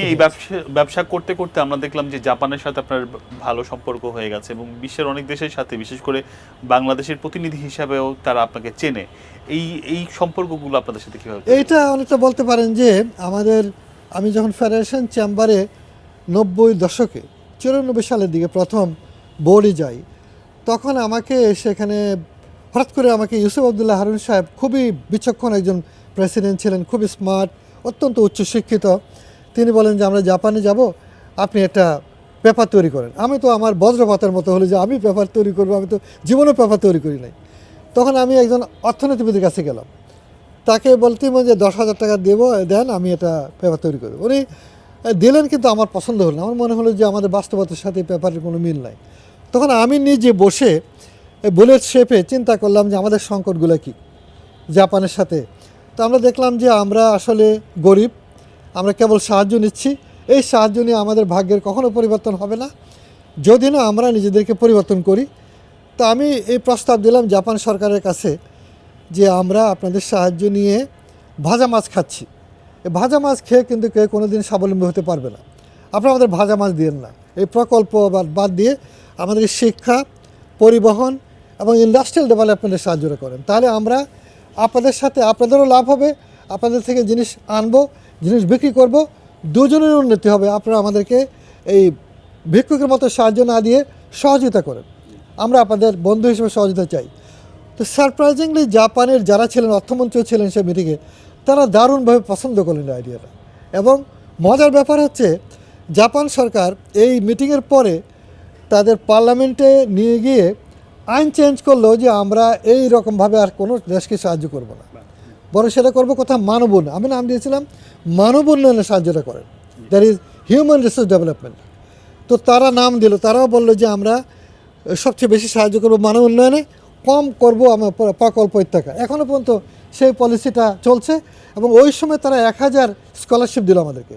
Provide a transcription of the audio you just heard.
এই ব্যবসা করতে করতে আমরা দেখলাম যে জাপানের সাথে আপনার ভালো সম্পর্ক হয়ে গেছে এবং বিশ্বের অনেক দেশের সাথে, বিশেষ করে বাংলাদেশের প্রতিনিধি হিসাবেও তারা আপনাকে চেনে। এই এই সম্পর্কগুলো আপনাদের সাথে কিভাবে? এইটা অনেকটা বলতে পারেন যে আমি যখন ফেডারেশন চেম্বারে 90 দশকে 94 সালের দিকে প্রথম বোর্ডে যাই, তখন আমাকে সেখানে হঠাৎ করে আমাকে ইউসুফ আবদুল্লাহ হারুন সাহেব, খুবই বিচক্ষণ একজন প্রেসিডেন্ট ছিলেন, খুবই স্মার্ট, অত্যন্ত উচ্চশিক্ষিত। তিনি বলেন যে আমরা জাপানে যাব, আপনি একটা পেপার তৈরি করেন। আমি তো আমার বজ্রপাতের মতো হলো যে আমি পেপার তৈরি করবো, আমি তো জীবনেও পেপার তৈরি করি নাই। তখন আমি একজন অর্থনীতিবিদের কাছে গেলাম, তাকে বলতেই যে 10,000 টাকা দেন, আমি এটা পেপার তৈরি করব। উনি দিলেন, কিন্তু আমার পছন্দ হলো না। আমার মনে হলো যে আমাদের বাস্তবতার সাথে পেপারের কোনো মিল নাই। তখন আমি নিজে বসে বুলেট শেপে চিন্তা করলাম যে আমাদের সংকটগুলো কী জাপানের সাথে। তো আমরা দেখলাম যে আমরা আসলে গরিব, আমরা কেবল সাহায্য নিচ্ছি। এই সাহায্য নিয়ে আমাদের ভাগ্যের কখনো পরিবর্তন হবে না যদি না আমরা নিজেদেরকে পরিবর্তন করি। তো আমি এই প্রস্তাব দিলাম জাপান সরকারের কাছে যে আমরা আপনাদের সাহায্য নিয়ে ভাজা মাছ খাচ্ছি, এই ভাজা মাছ খেয়ে কিন্তু কেউ কোনো দিন স্বাবলম্বী হতে পারবে না। আপনারা আমাদের ভাজা মাছ দিয়েন না, এই প্রকল্প বাদ দিয়ে আমাদের শিক্ষা, পরিবহন এবং ইন্ডাস্ট্রিয়াল ডেভেলপমেন্টের সাহায্য করেন, তাহলে আমরা আপনাদের সাথে, আপনাদেরও লাভ হবে, আপনাদের থেকে জিনিস আনবো, জিনিস বিক্রি করব, দুজনের উন্নতি হবে। আপনারা আমাদেরকে এই ভিক্ষুকের মতো সাহায্য না দিয়ে সহযোগিতা করেন, আমরা আপনাদের বন্ধু হিসেবে সহযোগিতা চাই। তো সারপ্রাইজিংলি জাপানের যারা ছিলেন, অর্থমন্ত্রী ছিলেন সে মিটিংয়ে, তারা দারুণভাবে পছন্দ করলেন আইডিয়াটা। এবং মজার ব্যাপার হচ্ছে, জাপান সরকার এই মিটিংয়ের পরে তাদের পার্লামেন্টে নিয়ে গিয়ে আইন চেঞ্জ করলো যে আমরা এই রকমভাবে আর কোনো দেশকে সাহায্য করব না, বরং সেটা করবো কোথাও মানব উন্নয়ন। আমি নাম দিয়েছিলাম মানব উন্নয়নের সাহায্যটা করেন, that is human resource development. তো তারা নাম দিল, তারাও বললো যে আমরা সবচেয়ে বেশি সাহায্য করবো মানব উন্নয়নে, কম করবো আমার প্রকল্প ইত্যাদি। এখনও পর্যন্ত সেই পলিসিটা চলছে এবং ওই সময় তারা 1000 স্কলারশিপ দিল আমাদেরকে।